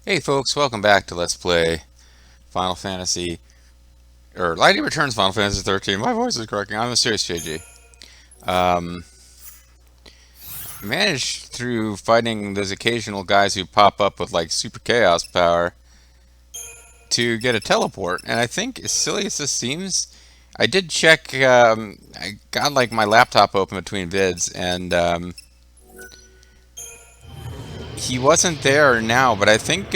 Hey folks, welcome back to Let's Play Final Fantasy, or Lightning Returns Final Fantasy 13. My voice is cracking. I'm a serious JG. Um, Managed through fighting those occasional guys who pop up with like super chaos power to get a teleport. And I think, as silly as this seems, I did check, I got like my laptop open between vids, and he wasn't there now, but I think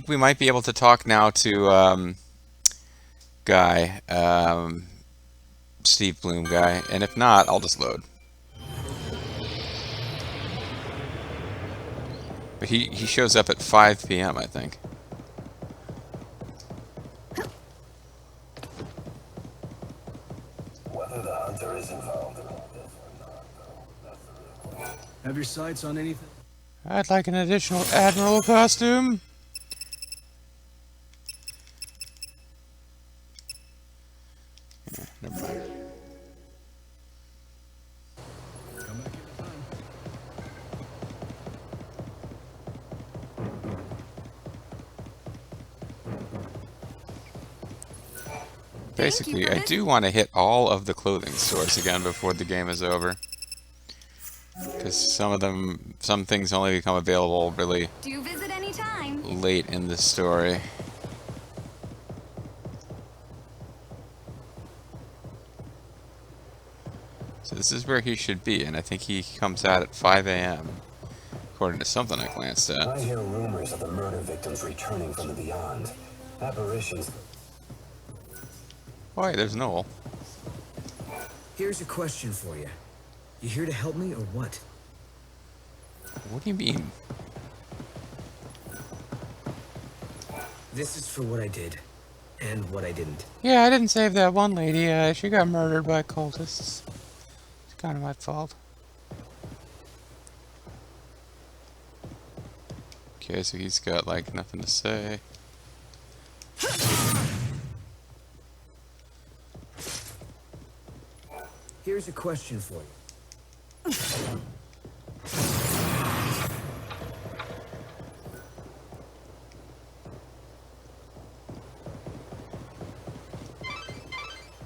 we might be able to talk now to guy, Steve Bloom guy, and if not, I'll just load. But he shows up at 5 p.m. I think. Whether the hunter is involved in all this or not, though, that's the real question. Have your sights on anything? I'd like an additional Admiral costume. Yeah, never mind. Come back anytime. Basically, I do want to hit all of the clothing stores again before the game is over. Because some things only become available really Do visit anytime. late in the story. So this is where he should be, and I think he comes out at 5 a.m. according to something I glanced I at. hear rumors of the murder victims returning from the beyond. Apparitions. Oh, wait, there's Noel. Here's a question for you. You here to help me or what? What do you mean? This is for what I did. And what I didn't. Yeah, I didn't save that one lady. She got murdered by cultists. It's kind of my fault. Okay, so he's got, like, nothing to say. Here's a question for you.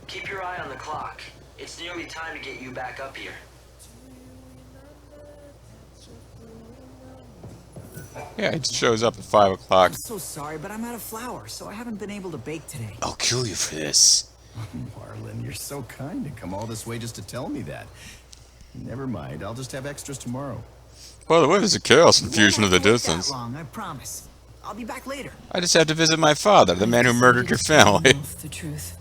Keep your eye on the clock. It's nearly time to get you back up here. Yeah, he shows up at 5 o'clock. I'm so sorry, but I'm out of flour, so I haven't been able to bake today. I'll kill you for this. Marlon, you're so kind to come all this way just to tell me that. Never mind, I'll just have extras tomorrow. By the way, there's a chaos infusion of the It won't take distance. that long, I promise. I'll be back later. I just have to visit my father, the man who murdered your family. The truth.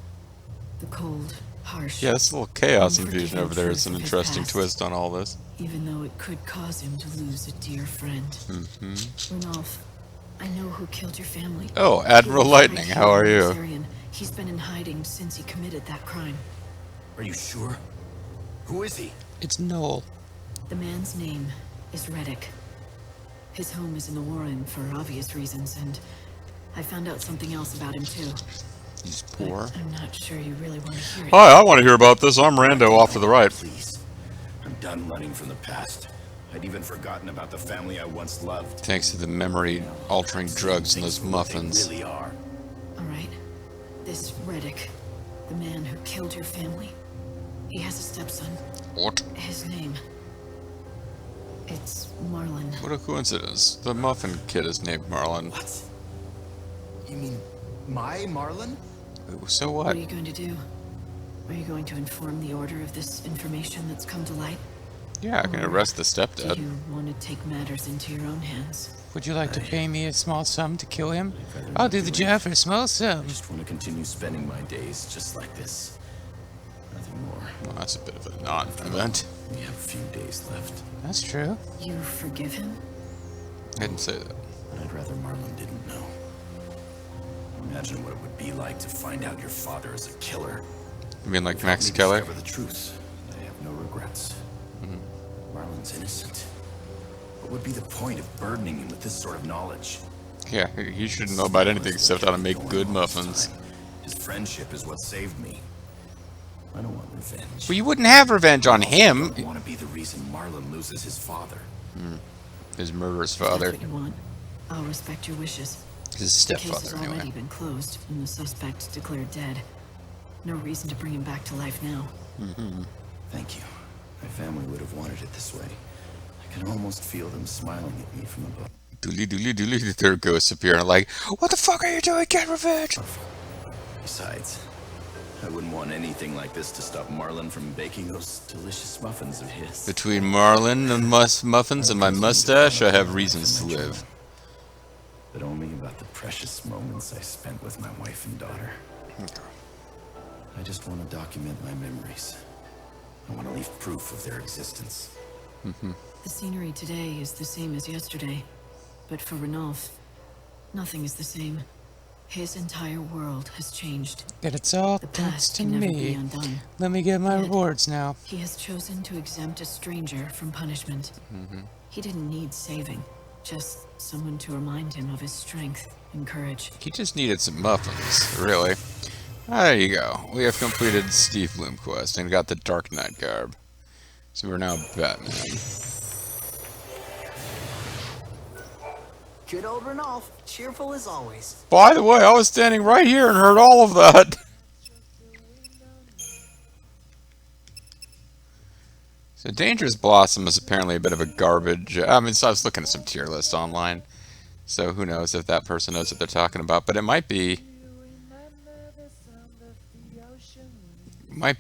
The cold, harsh. Yeah, this little chaos infusion over there is an interesting twist on all this. Even though it could cause him to lose a dear friend. Runolf, I know who killed your family. Oh, Admiral Lightning, how are you? Syrian. He's been in hiding since he committed that crime. Are you sure? Who is he? It's Noel. The man's name is Reddick. His home is in the Warren for obvious reasons, and I found out something else about him too. He's But poor. I'm not sure you really want to hear it. Hi, I want to hear about this. I'm Rando off to the right. Please. I'm done running from the past. I'd even forgotten about the family I once loved. Thanks to the memory-altering drugs in those Things for what they muffins. really are. All right. This Reddick, the man who killed your family, he has a stepson. What? His name. It's Marlon. What a coincidence. The muffin kid is named Marlon. What? You mean my Marlon? So What what? are you going to do? Are you going to inform the Order of this information that's come to light? Yeah, I can arrest the Do stepdad. you want to take matters into your own hands? Would you like to pay me a small sum to kill him? I'll do the job for a small I sum. just want to continue spending my days just like this. Nothing more. Well, that's a bit of a non-event. We have a few days left. That's true. You forgive him? I didn't say that. But I'd rather Marlon didn't know. Imagine what it would be like to find out your father is a killer. You mean like You've helped Max me Keller? discover the truth. I have no regrets. Marlon's innocent. What would be the point of burdening him with this sort of knowledge? Yeah, he shouldn't know about anything except how to make good muffins. His friendship is what saved me. I don't want revenge. Well, you wouldn't have revenge on I him. don't want to be the reason Marlon loses his father. His murderous If that's father. what you want, I'll respect your wishes. His The case has stepfather, already anyway. been closed and the suspect declared dead. No reason to bring him back to life now. Thank you. My family would have wanted it this way. I can almost feel them smiling at me from above. Dooley, dooley, dooley. The third ghosts appear and like, what the fuck are you doing? Get revenge! Besides, I wouldn't want anything like this to stop Marlon from baking those delicious muffins of his. Between Marlin and muffins and my mustache, I have reasons to live. But only about the precious moments I spent with my wife and daughter. I just want to document my memories. I want to leave proof of their existence. The scenery today is the same as yesterday. But for Ranulph, nothing is the same. His entire world has changed. And it's all The thanks past to can never be me. undone. Let me get my Yet, rewards now. He has chosen to exempt a stranger from punishment. He didn't need saving, just someone to remind him of his strength and courage. He just needed some muffins, really. There you go. We have completed Steve Bloom quest and got the Dark Knight garb. So we're now Batman. Good old Ranulph, cheerful as always. By the way, I was standing right here and heard all of that. So Dangerous Blossom is apparently a bit of a garbage. I mean, so I was looking at some tier lists online. So who knows if that person knows what they're talking about. But it might be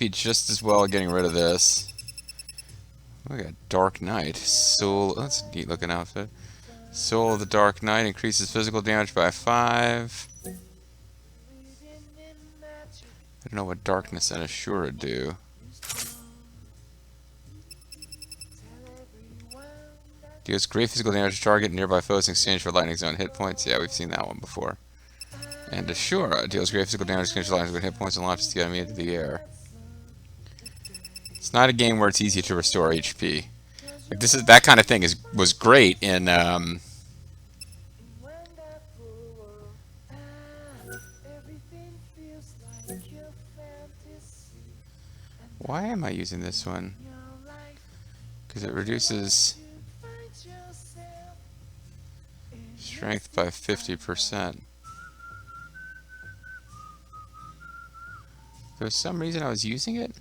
just as well getting rid of this. We got Dark Knight. Soul. That's a neat looking outfit. Soul of the Dark Knight increases physical damage by 5. I don't know what Darkness and Assura do. Deals great physical damage to target and nearby foes in exchange for lightning zone hit points. Yeah, we've seen that one before. And Assura deals great physical damage in exchange for lightning zone hit points and launches the enemy into the air. It's not a game where it's easy to restore HP. Like this is that kind of thing was great in why am I using this one? Because it reduces strength by 50%. For some reason I was using it.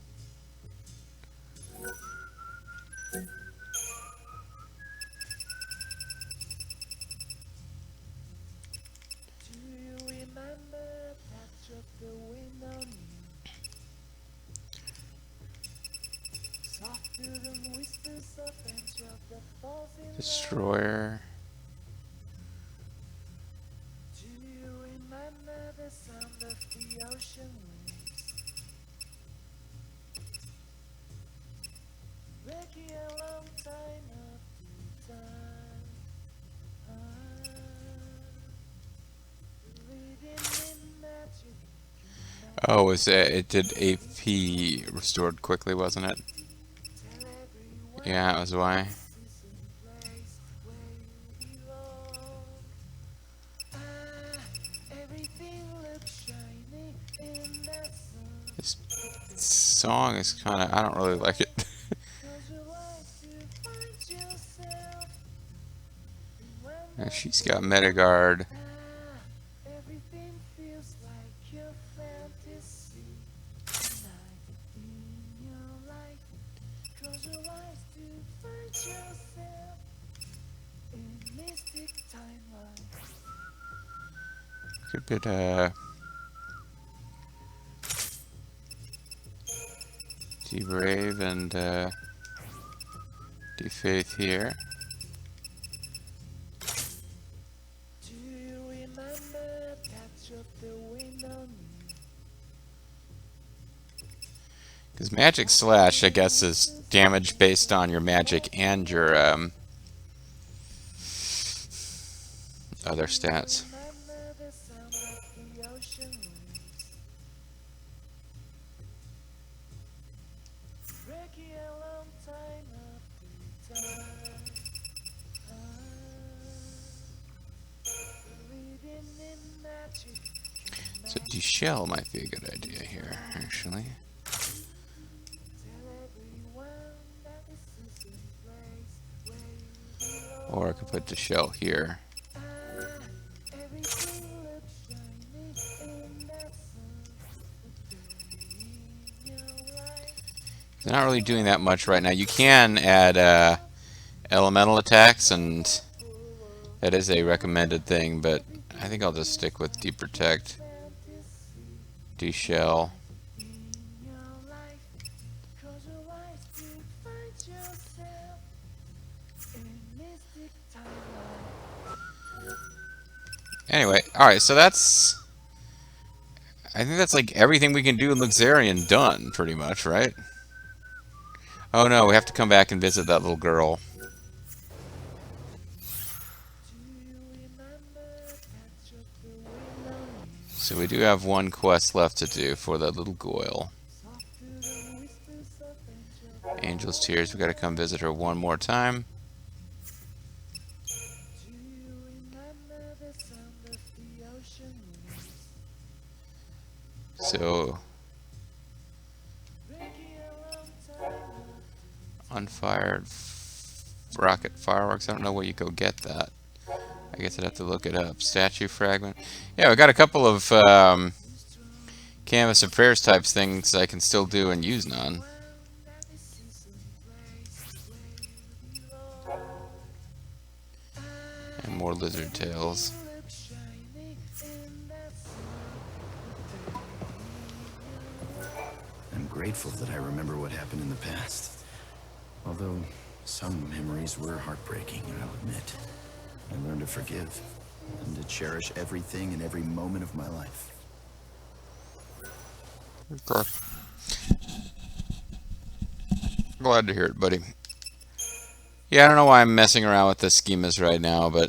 Destroyer. Oh, it did AP restored quickly, wasn't it? Yeah, that was why. This song is kind of, I don't really like it. And she's got Metagard. Good bit, D-Brave and, D-Faith here. Because Magic Slash, I guess, is damage based on your magic and your, other stats. So Deshell might be a good idea here, actually. Or I could put the shell here. They're not really doing that much right now. You can add elemental attacks, and that is a recommended thing, but I think I'll just stick with Deprotect, Deshell. Anyway, alright, so that's... I think that's like everything we can do in Luxarian done, pretty much, right? Oh no, we have to come back and visit that little girl. So we do have one quest left to do for that little Goyle. Angel's Tears, we gotta come visit her one more time. So... Unfired rocket fireworks. I don't know where you go get that. I guess I'd have to look it up. Statue fragment. Yeah, we got a couple of Canvas of Prayers types things I can still do and use none. And more lizard tails. I'm grateful that I remember what happened in the past. Although some memories were heartbreaking, I'll admit. I learned to forgive and to cherish everything and every moment of my life. Okay. Glad to hear it, buddy. Yeah, I don't know why I'm messing around with the schemas right now, but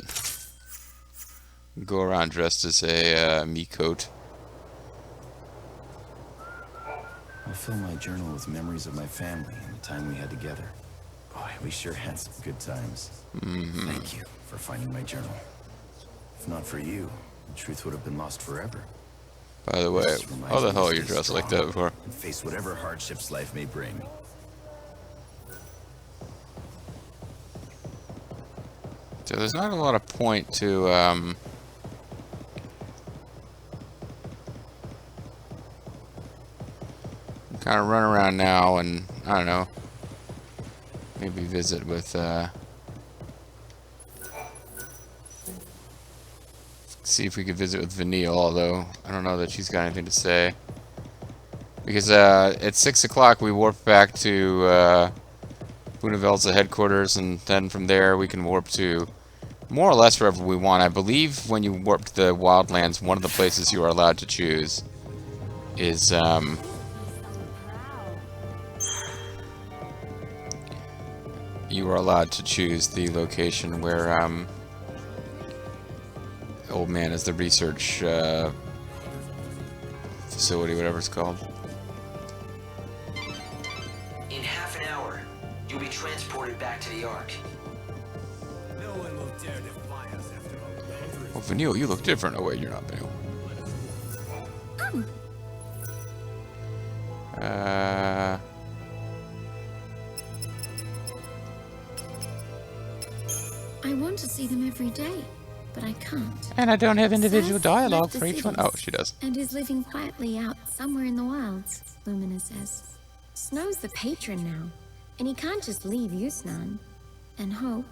go around dressed as a me coat. I'll fill my journal with memories of my family and the time we had together. Boy, we sure had some good times. Thank you for finding my journal. If not for you, the truth would have been lost forever. By the way, how the hell are you dressed like that for? And face whatever hardships life may bring. So there's not a lot of point to kind of run around now and I don't know, maybe visit with see if we could visit with Vanille, although I don't know that she's got anything to say, because at 6 o'clock we warp back to Bunavelza headquarters, and then from there we can warp to more or less wherever we want. I believe when you warp to the Wildlands, one of the places you are allowed to choose is you are allowed to choose the location where Old Man is the research facility, whatever it's called. In half an hour, you'll be transported back to the Ark. No one will dare defy us after all the hunters. Well, Vanille, you look different. Oh wait, you're not Vanille. I want to see them every day, but I can't. And I don't have individual Seth dialogue left the for each one. cities Oh, she does. And is living quietly out somewhere in the wilds, Lumina says. Snow's the patron now, and he can't just leave Yusnan. And Hope,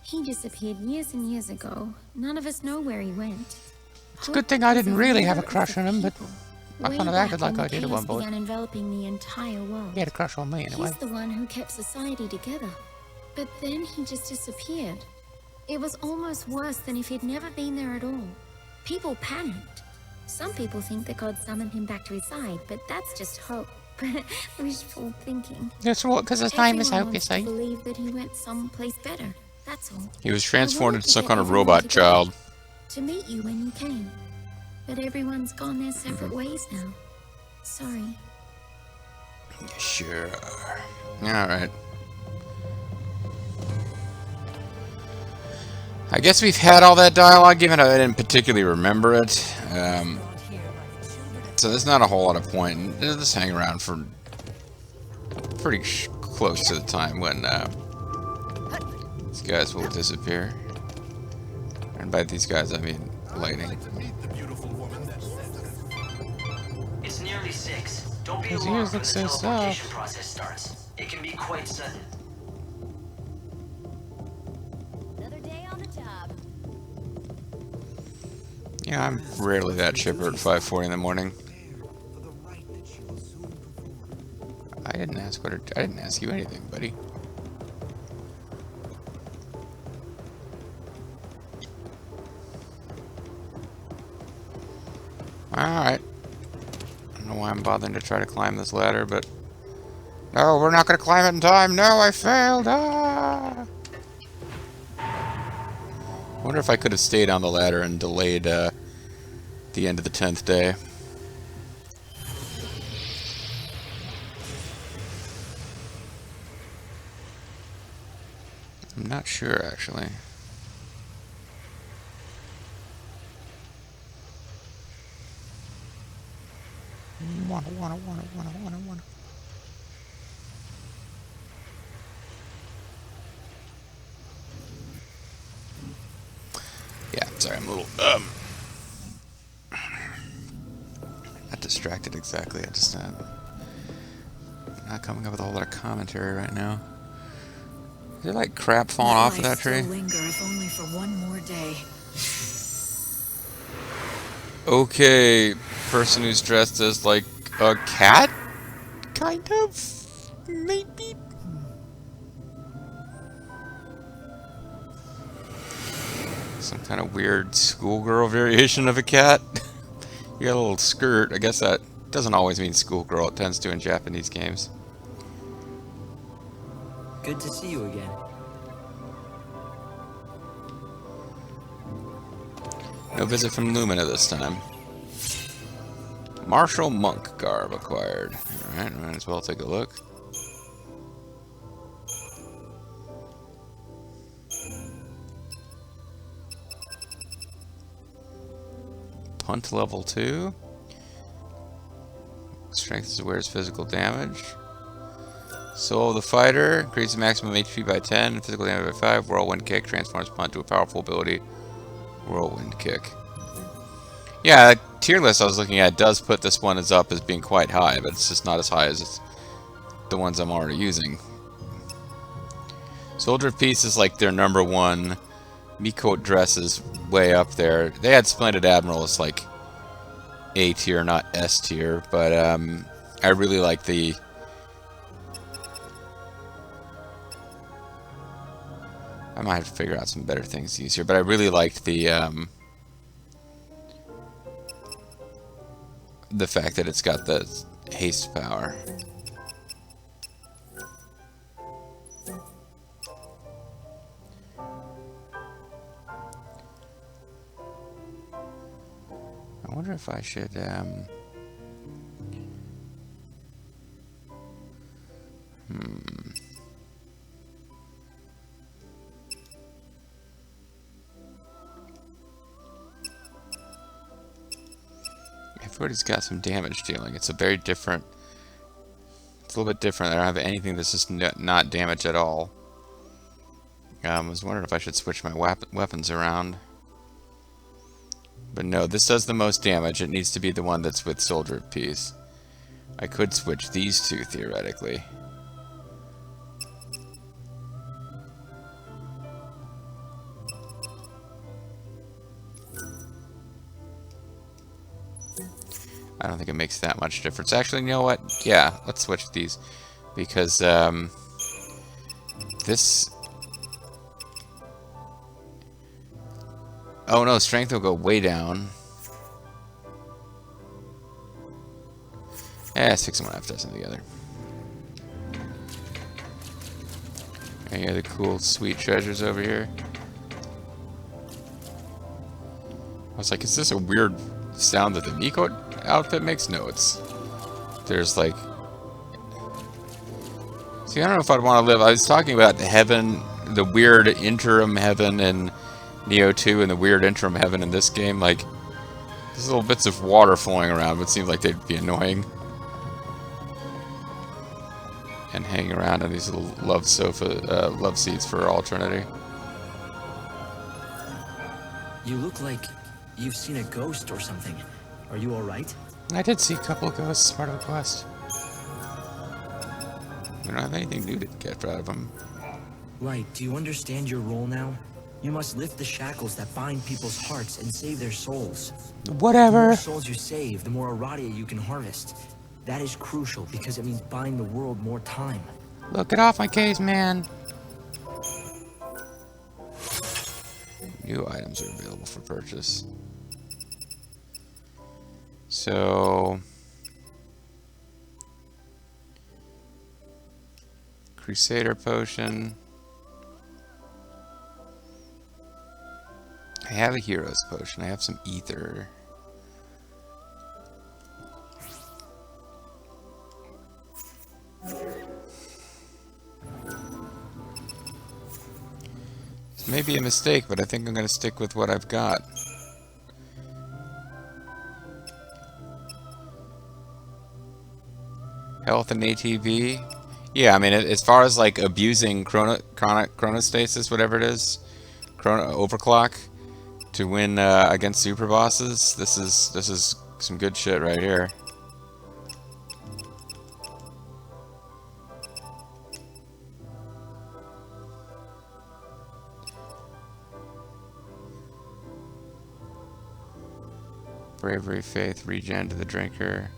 he disappeared years and years ago. None of us know where he went. It's a good thing I didn't really have a crush on him, but I kind of acted like I did at one point. Began enveloping the entire world. He had a crush on me anyway. He's the one who kept society together. But then he just disappeared. It was almost worse than if he'd never been there at all. People panicked. Some people think that God summoned him back to his side, but that's just hope. Wishful thinking. That's what, because his name is Hope, you wants to see. believe that he went someplace better. That's all. He was transformed I into wanted some to kind get of everyone robot together, child. to meet you when you came. But everyone's gone their separate ways now. Sorry. Sure. Alright. I guess we've had all that dialogue, given I didn't particularly remember it. So there's not a whole lot of point. Just hang around for pretty close to the time when These guys will disappear. And by these guys, I mean lighting. It's nearly 6. Don't be His alarmed ears when look the so teleportation soft. process starts. It can be quite sudden. Another day on the job. Yeah, I'm rarely that chipper at 5:40 in the morning. I didn't ask I didn't ask you anything, buddy. Alright. I don't know why I'm bothering to try to climb this ladder, but... No, we're not going to climb it in time! No, I failed! Ah! I wonder if I could have stayed on the ladder and delayed the end of the 10th day. I'm not sure, actually. Wanna. Yeah, sorry, I'm a little, not distracted exactly. I just, not coming up with a whole lot of commentary right now. Is there, like, crap falling off of that tree? Still linger if only for one more day. Okay, person who's dressed as, like, a cat? Kind of? Maybe? Some kind of weird schoolgirl variation of a cat. You got a little skirt. I guess that doesn't always mean schoolgirl. It tends to in Japanese games. Good to see you again. No visit from Lumina this time. Martial monk garb acquired. Alright, might as well take a look. Punt level 2. Strength is wears physical damage. Soul of the Fighter. Increases maximum HP by 10. Physical damage by 5. Whirlwind Kick. Transforms Punt to a powerful ability. Whirlwind Kick. Yeah, that tier list I was looking at does put this one as up as being quite high, but it's just not as high as the ones I'm already using. Soldier of Peace is like their number one. Miko dress is way up there. They had Splendid Admiral as like A tier, not S tier, but I really like the... I might have to figure out some better things to use here, but I really liked the fact that it's got the haste power. I wonder if I should Everybody's got some damage dealing. It's a very different... It's a little bit different. I don't have anything that's just not damage at all. I was wondering if I should switch my weapons around. But no, this does the most damage. It needs to be the one that's with Soldier of Peace. I could switch these two, theoretically. I don't think it makes that much difference. Actually, you know what? Yeah, let's switch these. Because, this... Oh no, strength will go way down. Let's fix them when I have to test them together. Any other cool, sweet treasures over here? I was like, is this a weird sound that the Miko outfit makes? No, there's like... See, I don't know if I'd want to live... I was talking about heaven, the weird interim heaven in Neo 2 and the weird interim heaven in this game. Like, there's little bits of water flowing around, but it seems like they'd be annoying. and hang around on these little love love seats for alternity. You look like you've seen a ghost or something. Are you alright? I did see a couple of ghosts as part of the quest. We don't have anything new to get out of them. Right, do you understand your role now? You must lift the shackles that bind people's hearts and save their souls. The Whatever. more souls you save, the more Aradia you can harvest. That is crucial because it means buying the world more time. Look, get off my case, man. New items are available for purchase. So, Crusader potion. I have a hero's potion. I have some ether. This may be a mistake, but I think I'm going to stick with what I've got. Health and ATB. Yeah, I mean, as far as like abusing chronostasis, whatever it is, overclock to win against super bosses, this is some good shit right here. Bravery, faith, regen to the drinker.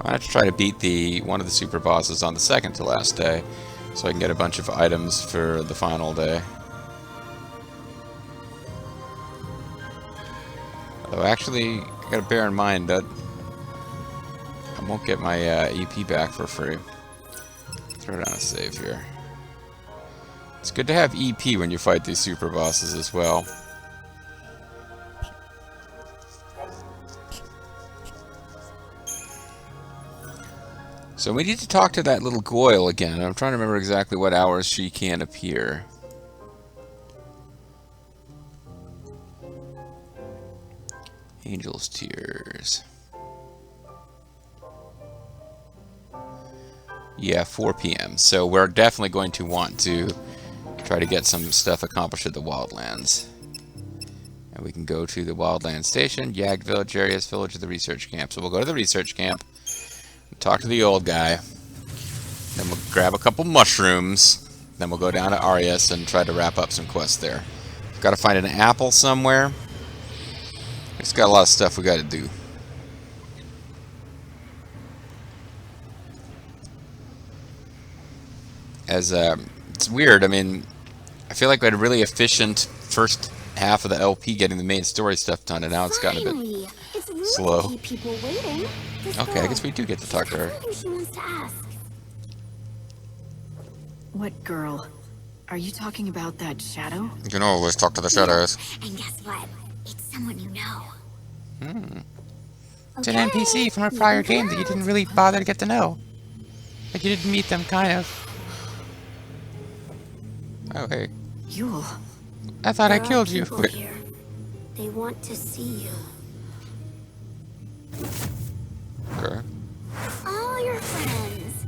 I have to try to beat one of the super bosses on the second to last day, so I can get a bunch of items for the final day. Although actually, I gotta bear in mind that I won't get my EP back for free. Throw down a save here. It's good to have EP when you fight these super bosses as well. So we need to talk to that little Goyle again. I'm trying to remember exactly what hours she can appear. Angel's Tears. Yeah, 4 p.m. So we're definitely going to want to try to get some stuff accomplished at the Wildlands. And we can go to the Wildlands Station, Yagd Village, Arius Village, or the Research Camp. So we'll go to the Research Camp, talk to the old guy, then we'll grab a couple mushrooms, then we'll go down to Arius and try to wrap up some quests there. We've got to find an apple somewhere. It's got a lot of stuff we got to do. It's weird. I mean, I feel like we had a really efficient first half of the LP getting the main story stuff done, and now it's gotten a bit slow. Okay, I guess we do get to talk to her. What girl? Are you talking about that shadow? You can always talk to the shadows. And guess what? It's someone you know. It's an NPC from a prior game that you didn't really bother to get to know. Like, you didn't meet them, kind of. Oh, hey. Yule. I thought I killed you. Here. They want to see you. Okay. All your friends.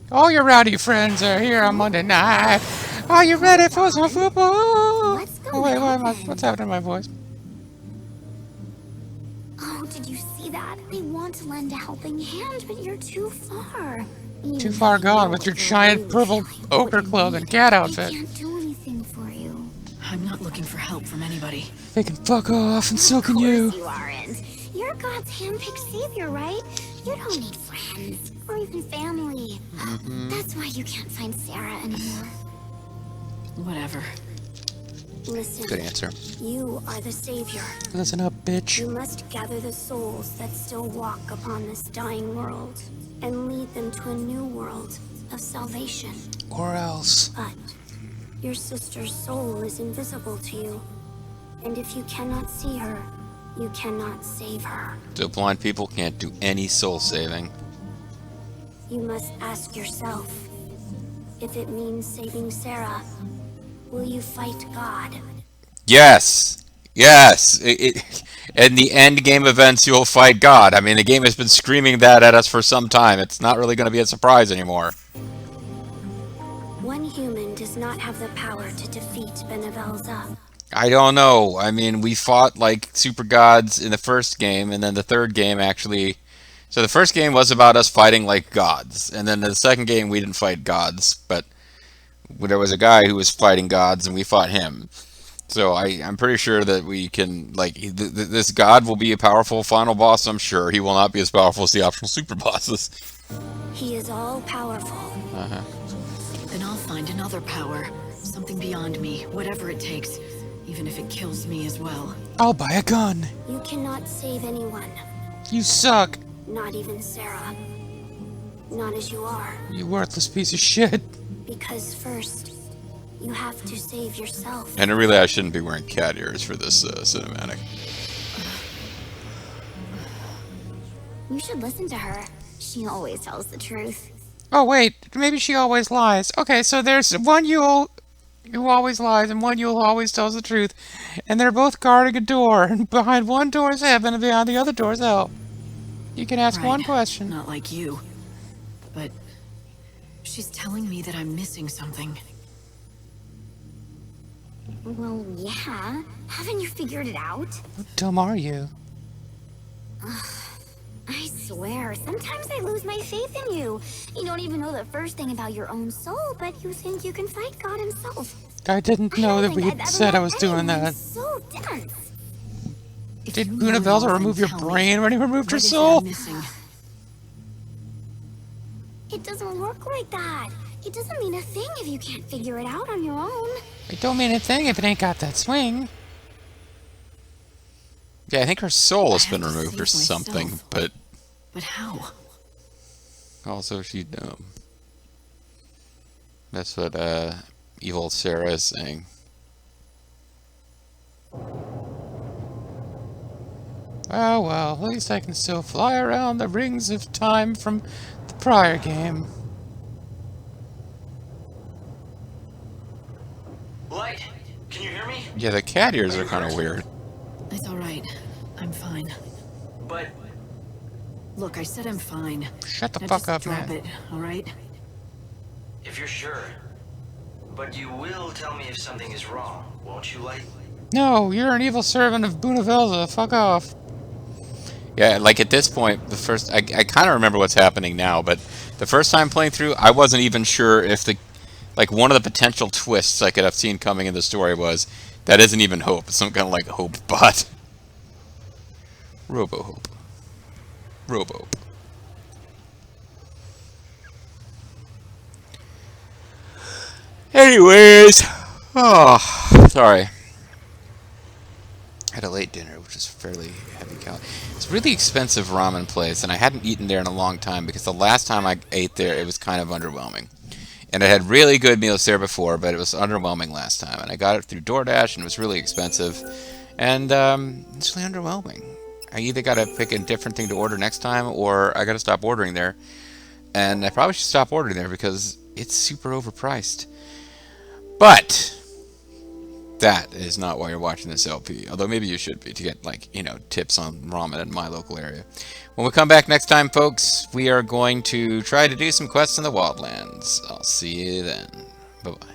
All your rowdy friends are here on Monday night. Are you ready for some football? What's Oh, going wait, on? what's happening to my voice? Oh, did you see that? I want to lend a helping hand, but you're too far. Too far gone with your giant purple ochre cloak and cat I outfit. can't do anything for you. I'm not looking for help from anybody. They can fuck off, and so can Of you. course you aren't. You're God's handpicked savior, right? You don't need friends or even family. That's why you can't find Sarah anymore. Whatever. Listen. Good answer. You are the savior. Listen up, bitch. You must gather the souls that still walk upon this dying world and lead them to a new world of salvation. Or else. But your sister's soul is invisible to you. And if you cannot see her, you cannot save her. So blind people can't do any soul saving. You must ask yourself, if it means saving Sarah, will you fight God? Yes. Yes. In the end game events, you'll fight God. I mean, the game has been screaming that at us for some time. It's not really going to be a surprise anymore. One human does not have the power to defeat Benevalza. I don't know. I mean, we fought like super gods in the first game, and then the third game actually. So the first game was about us fighting like gods, and then the second game we didn't fight gods, but there was a guy who was fighting gods, and we fought him. So I'm pretty sure that we can, like, this god will be a powerful final boss, I'm sure. He will not be as powerful as the optional super bosses. He is all powerful. Uh-huh. Then I'll find another power. Something beyond me, whatever it takes. Even if it kills me as well. I'll buy a gun. You cannot save anyone. You suck. Not even Sarah. Not as you are. You worthless piece of shit. Because first, you have to save yourself. And really, I shouldn't be wearing cat ears for this cinematic. You should listen to her. She always tells the truth. Oh, wait. Maybe she always lies. Okay, so there's one Yule who always lies and one Yule who always tells the truth. And they're both guarding a door. And behind one door is heaven and behind the other door is hell. You can ask one question. Not like you. But she's telling me that I'm missing something. Well, yeah. Haven't you figured it out? How dumb are you? I swear, sometimes I lose my faith in you. You don't even know the first thing about your own soul, but you think you can fight God himself. I didn't know that we had said I was doing that. So dense. Did Benevalza remove your brain when he removed her soul? It doesn't work like that. It doesn't mean a thing if you can't figure it out on your own. It don't mean a thing if it ain't got that swing. Yeah, I think her soul has been removed or something, but... But how? Also, she's dumb. That's what, evil Sarah is saying. Oh well, at least I can still fly around the rings of time from the prior game. Light, can you hear me? Yeah, the cat ears are kind of weird. It's alright. I'm fine. But Look, I said I'm fine. Shut the Now fuck just up, drop man. it, alright? if you're sure. But you will tell me if something is wrong, won't you, Light? No, you're an evil servant of Benevalza. Fuck off. Yeah, like at this point, the first... I kind of remember what's happening now, but the first time playing through, I wasn't even sure if the... Like, one of the potential twists I could have seen coming in the story was, that isn't even Hope. It's some kind of, like, Hope bot. Robo-Hope. Robo-Hope. Anyways... Oh, sorry. Had a late dinner, which is fairly heavy calorie. It's a really expensive ramen place, and I hadn't eaten there in a long time because the last time I ate there, it was kind of underwhelming. And I had really good meals there before, but it was underwhelming last time. And I got it through DoorDash, and it was really expensive. And it's really underwhelming. I either got to pick a different thing to order next time, or I got to stop ordering there. And I probably should stop ordering there because it's super overpriced. But that is not why you're watching this LP. Although maybe you should be to get, like, you know, tips on ramen in my local area. When we come back next time, folks, we are going to try to do some quests in the Wildlands. I'll see you then. Bye-bye.